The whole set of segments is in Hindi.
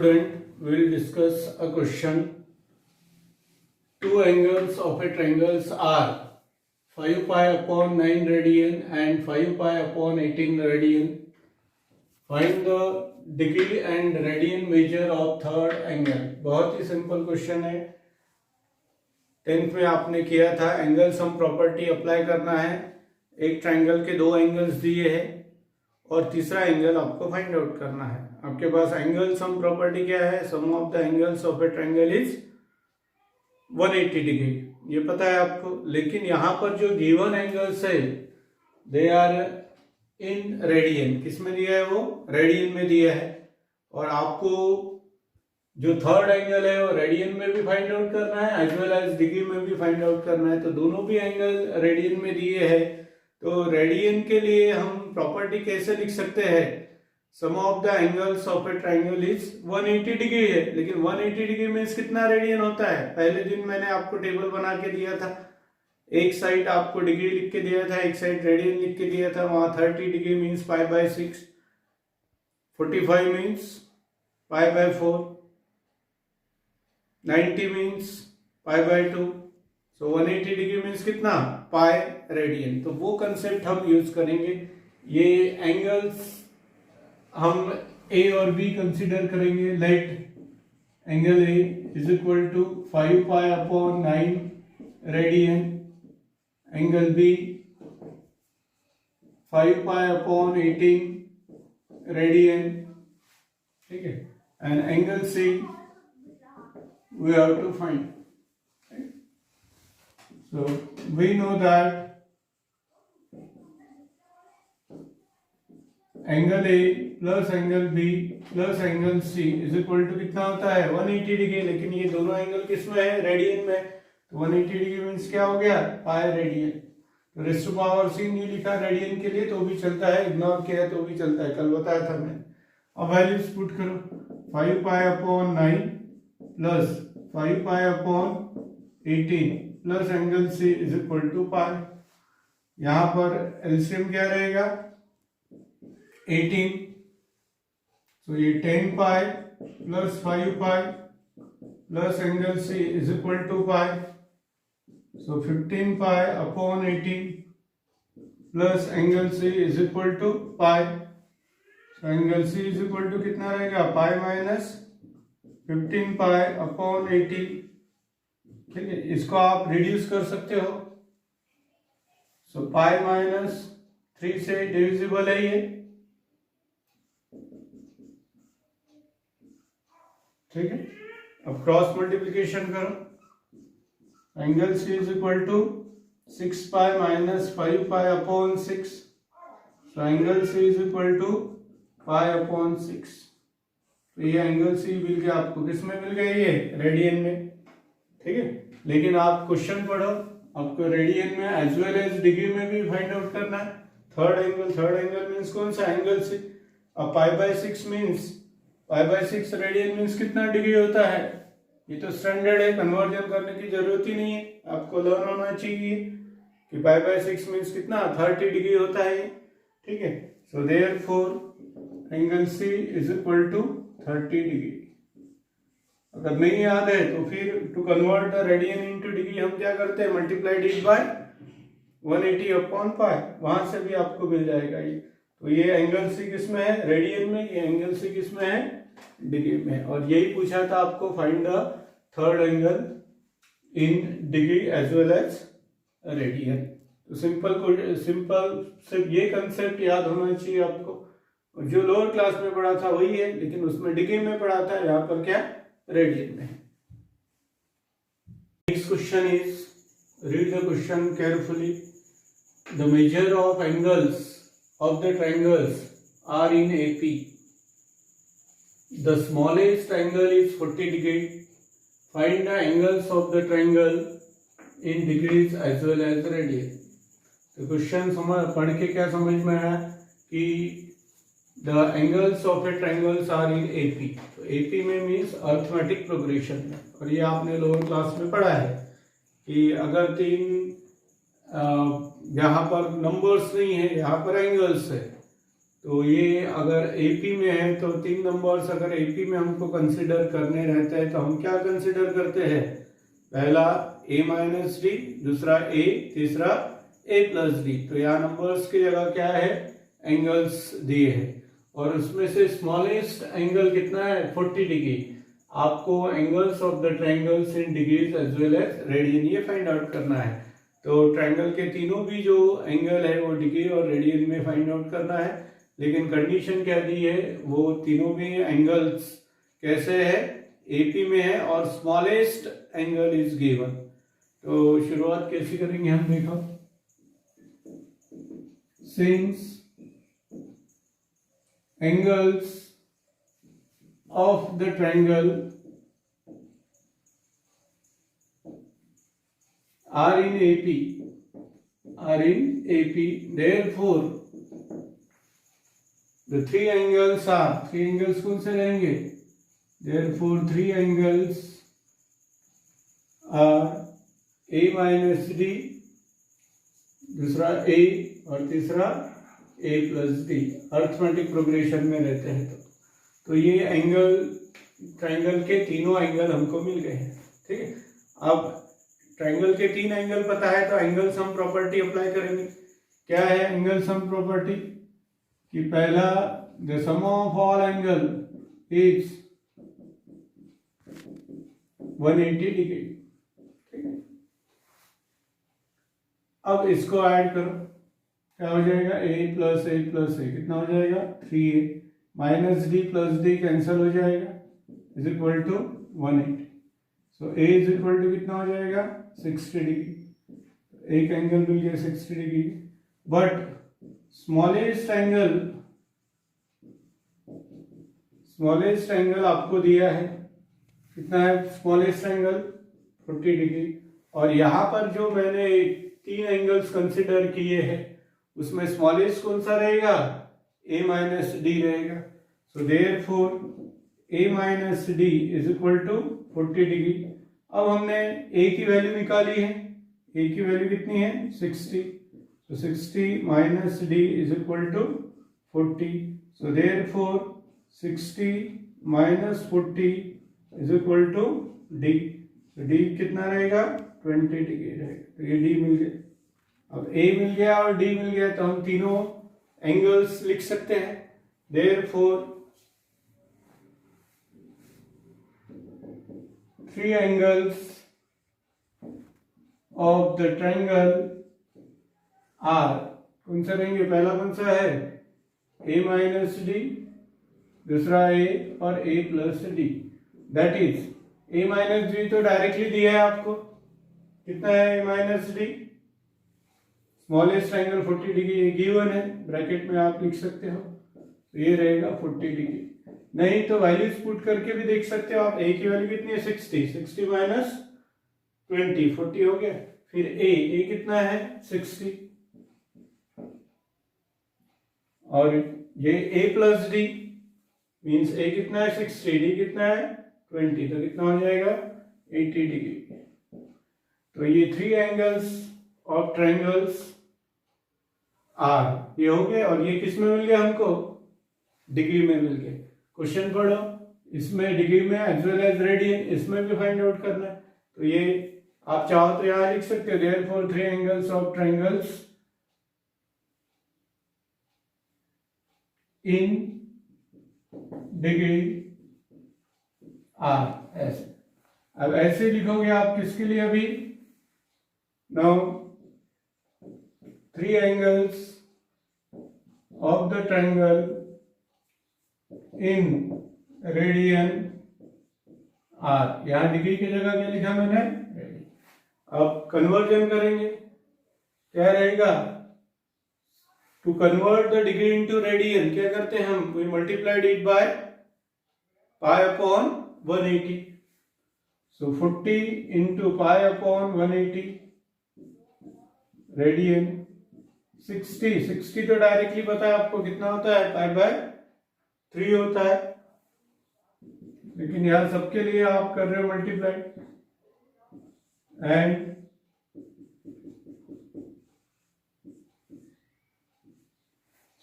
student, we will discuss a question. Two angles of a triangle are 5 pi upon 9 radian and 5 pi upon 18 radian. Find the degree and radian measure of third angle. बहुत ही सिंपल क्वेश्चन है. 10th में आपने किया था. एंगल सम प्रॉपर्टी अप्लाई करना है. एक ट्राइंगल के दो एंगल्स दिए हैं और तीसरा एंगल आपको फाइंड आउट करना है. आपके पास एंगल सम प्रॉपर्टी क्या है? Sum of the angles of a triangle is 180 degree. ये पता है आपको. लेकिन यहाँ पर जो गिवन एंगल्स है दे आर इन रेडियन. किसमें दिया है? वो रेडियन में दिया है. और आपको जो थर्ड एंगल है वो रेडियन में भी फाइंड आउट करना है एज वेल एज डिग्री में भी फाइंड आउट करना है. तो दोनों भी एंगल रेडियन में दिए हैं. तो रेडियन के लिए हम प्रॉपर्टी कैसे लिख सकते हैं? Sum of the angles of a triangle is 180 degree है. लेकिन 180 डिग्री में कितना रेडियन होता है? पहले दिन मैंने आपको टेबल बना के दिया था. एक साइड आपको डिग्री लिख के दिया था, एक साइड रेडियन लिख के दिया था. वहां 30 degree means pi by 6, 45 means pi by 4, 90 means pi by 2. So 180 degree means कितना? Pi radian. तो वो कंसेप्ट हम यूज करेंगे. ये एंगल्स हम ए और बी कंसिडर करेंगे. Let angle A is equal to 5 pi upon 9 radian. Angle B 5 pi upon 18 radian. ठीक है. And angle C we have to find. So we know that angle A plus angle B plus angle C is equal to कितना होता है? 180 डिग्री. लेकिन ये दोनों एंगल किसमें है? रेडियन में. तो 180 डिग्री मीन्स क्या हो गया? पाई रेडियन. तो रेज़ टू पावर सी नहीं लिखा रेडियन के लिए तो भी चलता है, इग्नोर किया तो भी चलता है. कल बताया था मैंने. अब वैल्यूज पुट करो. 5 pi upon 9 plus 5 pi upon 18 plus angle C is equal to pi. यहां पर एलसीएम क्या रहेगा? 18. सो ये 10 pi plus 5 pi plus angle C is equal to pi. So 15 pi upon 18 plus angle C is equal to pi. So angle C is equal to कितना रहेगा? Pi minus 15 pi upon 18. ठीक है. इसको आप रिड्यूस कर सकते हो. सो पाई माइनस 3 से डिविजिबल है ये. ठीक है. अब क्रॉस मल्टीप्लिकेशन करो. Angle C is equal to 6 pi minus 5 pi upon 6. So angle C is equal to pi upon 6. तो ये एंगल सी मिल गया आपको. किसमें मिल गया? ये रेडियन में. ठीक है. लेकिन आप क्वेश्चन पढ़ो, आपको रेडियन में एज वेल एज डिग्री में भी फाइंड आउट करना है. थर्ड एंगल मीन्स कौन सा? Angle C. अब pi by 6 means pi by 6 radian means कितना डिग्री होता है? ये तो स्टैंडर्ड है, कन्वर्जन करने की जरूरत ही नहीं है. आपको लर्न होना चाहिए कि पाई बाय 6 मीन्स कितना? 30 डिग्री होता है. ठीक है. So therefore angle C is equal to 30 degree. अगर नहीं याद है तो फिर to convert the radian into degree हम क्या करते हैं? Multiplied it by 180 upon pi. वहां से भी आपको मिल जाएगा ये. तो ये एंगल सी किसमें है? रेडियन में. ये एंगल सी किसमें है? डिग्री में. और यही पूछा था आपको, find the third angle in degree as well as radian. तो सिंपल सिर्फ ये कंसेप्ट याद होना चाहिए आपको. जो लोअर क्लास में पढ़ा था वही है, लेकिन उसमें डिग्री में पढ़ा था. यहाँ पर क्या? रेडियन में. Next question is, read the question carefully. The measure of angles of the triangles are in AP. The smallest angle is 40 degree. Find the angles of the triangle in degrees as well as radian. तो क्वेश्चन पढ़ के क्या समझ में आया कि the angles of a triangles are in AP. तो AP में मीन्स अर्थमेटिक प्रोग्रेशन में. और ये आपने लोअर क्लास में पढ़ा है कि अगर तीन यहाँ पर नंबर्स नहीं है, यहाँ पर एंगल्स है, तो ये अगर एपी में है तो 3 नंबर्स अगर एपी में हमको कंसिडर करने रहते हैं तो हम क्या कंसिडर करते हैं? पहला a माइनस डी, दूसरा a, तीसरा a प्लस डी। तो यहाँ नंबर्स की जगह क्या है? एंगल्स दिए हैं और उसमें से स्मॉलेस्ट एंगल कितना है? 40 डिग्री। आपको angles of the triangles in degrees as well as radian ये फाइंड आउट करना है। तो ट्रायंगल के तीनों भी जो एंगल है वो डिग्री और रेडियन में फाइंड आउट करना है, लेकिन कंडीशन क्या दी है? वो तीनों भी एंगल्स कैसे है? एपी में है और स्मॉलेस्ट एंगल इज गिवन। तो शुरुआत कैसी करेंगे हम? देखो, since angles of the triangle are in AP, therefore the three angles कौन से रहेंगे? Therefore three angles are A minus D, दूसरा A और तीसरा a plus D. Arithmetic progression में रहते हैं तो ये एंगल, ट्रायंगल के तीनों एंगल हमको मिल गए हैं। ठीक है, अब ट्रायंगल के 3 एंगल पता है तो एंगल सम प्रॉपर्टी अप्लाई करेंगे। क्या है एंगल सम प्रॉपर्टी? कि पहला, the sum of all angle is 180 degree. ठीक है, अब इसको ऐड करो, क्या हो जाएगा? a प्लस ए कितना हो जाएगा? 3a minus D plus D cancel हो जाएगा, is equal to 180। So a is equal to कितना हो जाएगा? 60 डिग्री। एक एंगल मिल गया 60 डिग्री, बट स्मॉलेस्ट एंगल आपको दिया है, कितना है स्मॉलेस्ट एंगल? 40 डिग्री। और यहां पर जो मैंने 3 एंगल्स कंसिडर किए हैं उसमें स्मॉलेस्ट कौन सा रहेगा? a माइनस डी रहेगा। So therefore a minus D is equal to 40 degree. अब हमने a की वैल्यू निकाली है, a की वैल्यू कितनी है? 60। So 60 minus D is equal to 40। So therefore 60 minus 40 is equal to d। तो d कितना रहेगा? 20 डिग्री रहेगा। तो ये d मिल गया। अब a मिल गया और d मिल गया तो हम तीनों एंगल्स लिख सकते हैं। Therefore three angles of the triangle are, कौन सा रहेंगे? पहला कौन सा है? a माइनस डी, दूसरा a और a plus D. That is a minus D तो डायरेक्टली दिया है आपको, कितना है a minus D? Smallest angle 40 degree given है, ब्रैकेट में आप लिख सकते हो, तो ये रहेगा 40 डिग्री। नहीं तो वैल्यूज पुट करके भी देख सकते हो आप। a की वैल्यू कितनी है? 60 माइनस 20 40 हो गया। फिर a कितना है? 60 और ये a plus D means a कितना है? 60, d कितना है? 20, तो कितना हो जाएगा? 80 डिग्री। तो ये 3 एंगल्स ऑफ ट्रायंगल्स आर ये हो गए और ये किस में मिल गया हमको? डिग्री में मिल गए। क्वेश्चन पढ़ो, इसमें डिग्री में एज वेल एज रेडियन, इसमें भी फाइंड आउट करना है। तो ये आप चाहो तो यहां लिख सकते हो, therefore 3 angles of triangles in degree are, ऐसे। अब ऐसे लिखोगे आप किसके लिए? अभी now 3 angles of the triangle in radian r। यहां डिग्री की जगह क्या लिखा मैंने? अब कन्वर्जन करेंगे, क्या रहेगा? To convert the degree into radian क्या करते हैं हम? We multiplied it by pi upon 180। So 40 into pi upon 180 radian. 60 तो डायरेक्टली पता है आपको कितना होता है? पाई बाय 3 होता है, लेकिन यहां सबके लिए आप कर रहे हो multiply. And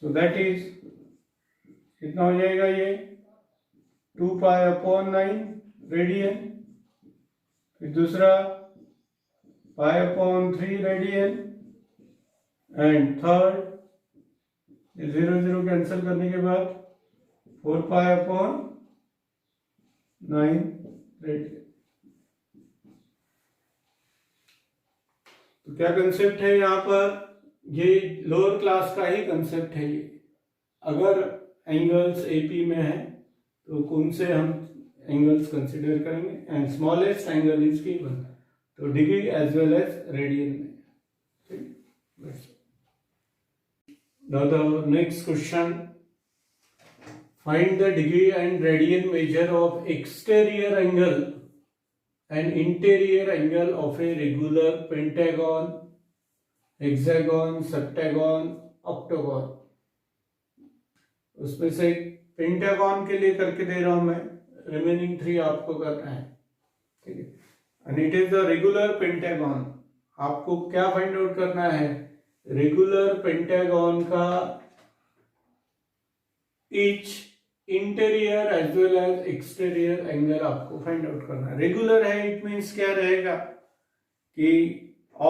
so that is कितना हो जाएगा ये 2π/9 रेडियन। फिर दूसरा π/3 रेडियन एंड थर्ड 0 कैंसिल करने के बाद 4π/9 रेडियन। तो क्या कंसेप्ट है यहाँ पर, ये लोअर क्लास का ही कंसेप्ट है ये। अगर एंगल्स एपी में है तो कौन से हम एंगल्स कंसिडर करेंगे, and smallest angle is given, तो degree as well as radian में। Now the next question, find the degree and radian measure of exterior angle and interior angle of a regular pentagon, hexagon, septagon, octagon। उसमें से पेंटागन के लिए करके दे रहा हूं मैं, रिमेनिंग 3 आपको करना है, ठीक है। And it is the regular pentagon. आपको क्या फाइंड आउट करना है, रेगुलर पेंटागन का each interior as well as exterior angle आपको फाइंड आउट करना है। रेगुलर है, इट मींस क्या रहेगा कि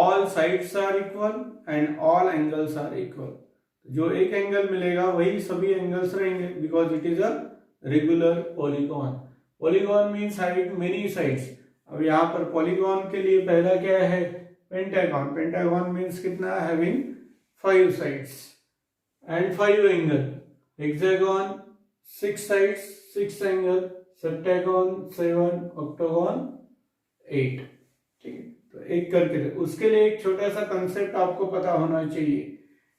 all sides are equal and all angles are equal. जो एक एंगल मिलेगा वही सभी एंगल्स रहेंगे, because it is a regular polygon. Polygon means height many sides. अब यहाँ पर पॉलीगॉन के लिए पहला क्या है, पेंटागन। पेंटागन मींस कितना, having 5 sides and 5 angle. Hexagon 6 sides 6 angle, septagon 7, octagon 8, ठीक है। तो एक करके उसके लिए एक छोटा सा कंसेप्ट आपको पता होना चाहिए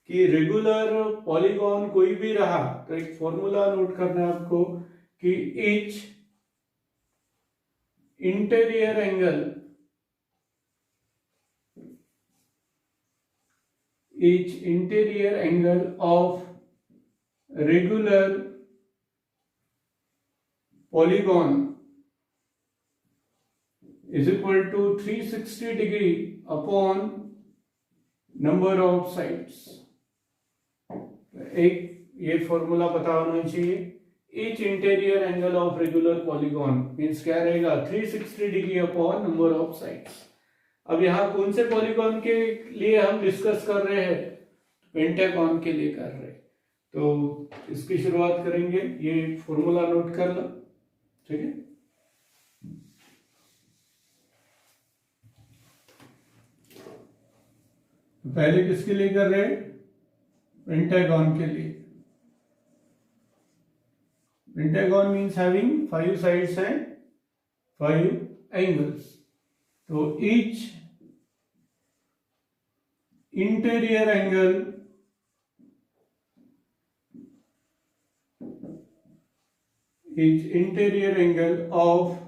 कि रेगुलर पॉलीगॉन कोई भी रहा तो एक फॉर्मूला नोट करना है आपको कि each interior angle of regular polygon is equal to 360 degree upon number of sides। एक ये फॉर्मूला पता होना चाहिए। Each interior angle of regular polygon means क्या रहेगा, 360 degree upon number of sides. अब यहाँ कौन से पॉलीगॉन के लिए हम डिस्कस कर रहे हैं, पेंटागन के लिए कर रहे हैं। तो इसकी शुरुआत करेंगे, ये फॉर्मूला नोट कर लो, ठीक है। पहले किसके लिए कर रहे हैं, पेंटागन के लिए। Pentagon means having 5 sides and 5 angles. तो each interior angle of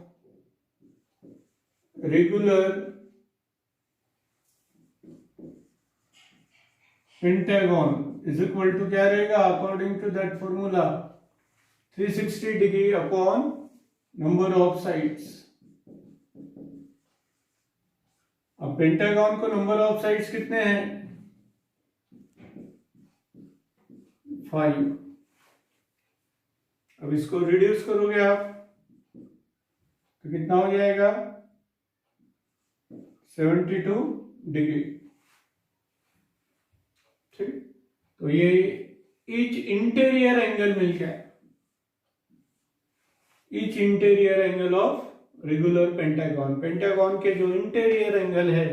regular pentagon is equal to क्या रहेगा, according to that formula 360 degree upon number of sides. अब पेंटागन को नंबर ऑफ साइड्स कितने हैं, 5। अब इसको रिड्यूस करोगे आप तो कितना हो जाएगा, 72 डिग्री, ठीक। तो ये ईच इंटीरियर एंगल मिल गया, each interior angle of regular pentagon. Pentagon के जो इंटीरियर एंगल है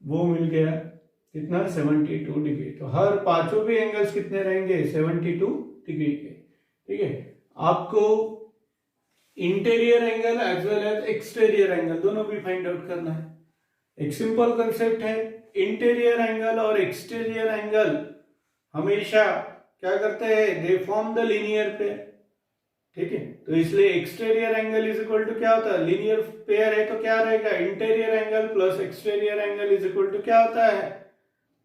वो मिल गया कितना, 72 डिग्री। तो हर पांचों भी एंगल्स कितने रहेंगे, 72 डिग्री के, ठीक है। आपको interior angle as well as exterior angle दोनों भी फाइंड आउट करना है। एक सिंपल कंसेप्ट है, इंटीरियर एंगल और एक्सटीरियर एंगल हमेशा क्या करते हैं, they form the linear pair, ठीक है। तो इसलिए exterior angle is equal to क्या होता है, लीनियर पेयर है तो क्या रहेगा, interior angle plus exterior angle is equal to क्या होता है,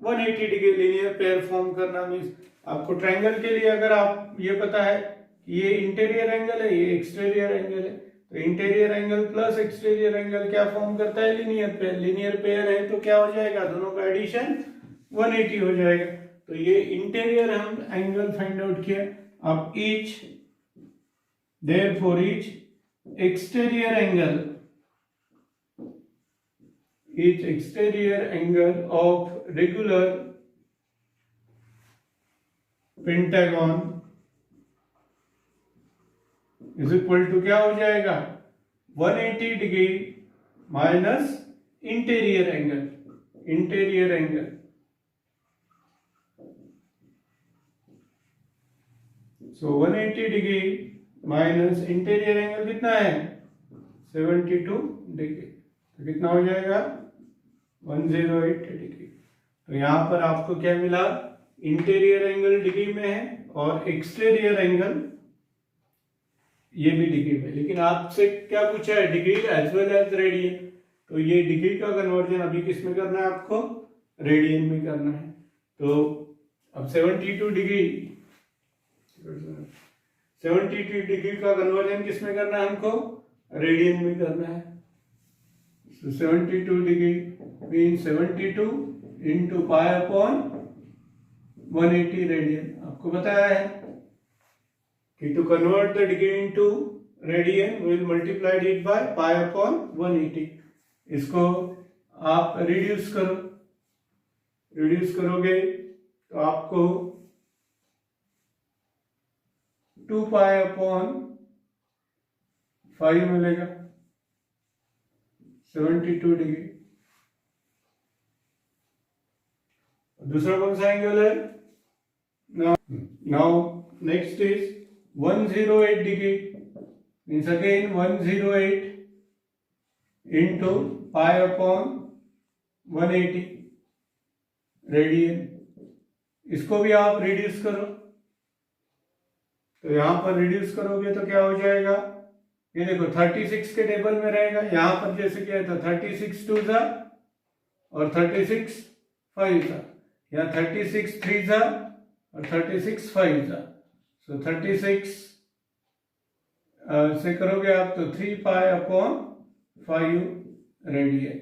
180 डिग्री। लीनियर पेयर फॉर्म करना मीन्स आपको ट्रायंगल के लिए अगर आप ये पता है कि ये इंटीरियर एंगल है, ये एक्सटीरियर एंगल है, तो interior angle plus exterior angle क्या फॉर्म करता है, लीनियर पेयर। लीनियर पेयर है तो क्या हो जाएगा, दोनों का एडिशन 180 हो जाएगा। तो ये इंटीरियर हम एंगल फाइंड आउट किया। अब therefore each exterior angle of regular pentagon is equal to क्या हो जाएगा 180 degree minus interior angle so 180 degree minus interior angle कितना है 72 डिग्री, तो कितना हो जाएगा 108 डिग्री। तो यहां पर आपको क्या मिला, इंटीरियर एंगल डिग्री में है और एक्सटीरियर एंगल ये भी डिग्री में, लेकिन आपसे क्या पूछा है degree as well as radian, तो ये डिग्री का कन्वर्जन अभी किस में करना है आपको, रेडियन में करना है। तो अब 72 डिग्री का कन्वर्जन किस में करना है हमको, रेडियन में करना है। So 72 degree mean 72 into pi upon 180 radian. आपको बताया है कि to convert the degree into radian will multiplied it by pi upon 180। इसको आप रिड्यूस करोगे तो आपको 2 पाई अपॉन 5 मिलेगा 72 डिग्री। दूसरा कौन सा एंगल है, now next is 108 degree means again 108 into pi upon 180 radian. इसको भी आप रिड्यूस करो, तो यहां पर रिड्यूस करोगे तो क्या हो जाएगा, ये देखो 36 के टेबल में रहेगा, यहां पर जैसे क्या था 36 2 जा और 36 5 जा, यहाँ 36 3 जा और 36 5 जा। सो 36 से करोगे आप तो 3 पाई अपॉन 5 रेडियन,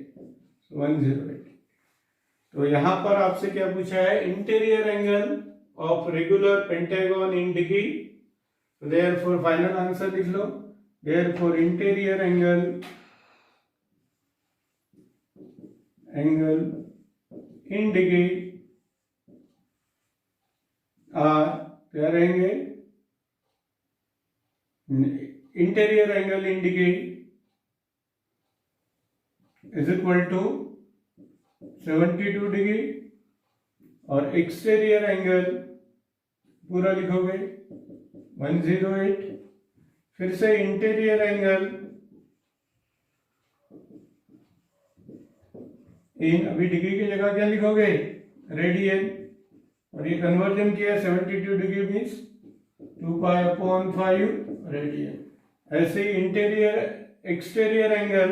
108। तो यहां पर आपसे क्या पूछा है, interior angle of regular pentagon in degree. Therefore final answer लिख लो, therefore interior angle in degree क्या रहेंगे, interior angle in degree is equal to 72 degree और एक्सटीरियर एंगल पूरा लिखोगे 108। फिर से इंटीरियर एंगल इन, अभी डिग्री की जगह क्या लिखोगे, रेडियन, और ये कन्वर्जन किया 72 degree means 2 pi upon 5 radian. ऐसे ही इंटीरियर एक्सटीरियर एंगल,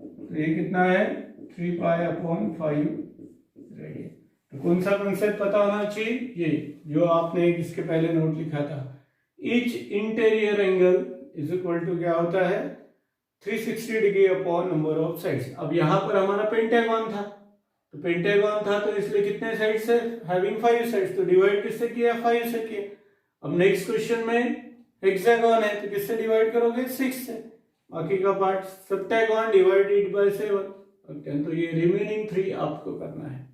तो ये कितना है 3 पाई अपॉन 5 रेडियन। तो कौन सा कंसेप्ट पता होना चाहिए, ये जो आपने इसके पहले नोट लिखा था, each interior angle is equal to क्या होता है 360 degree upon number of sides. अब यहां पर हमारा पेंटागन था, तो पेंटागन था तो इसलिए कितने साइड्स है, हैविंग 5 साइड्स, तो डिवाइड किससे किया, 5 से किया। अब नेक्स्ट क्वेश्चन में हेक्सागन है तो किससे डिवाइड करोगे, 6 से। बाकी का पार्ट सेप्टागन डिवाइडेड बाय 7, तो ये रिमेनिंग 3 आपको करना है।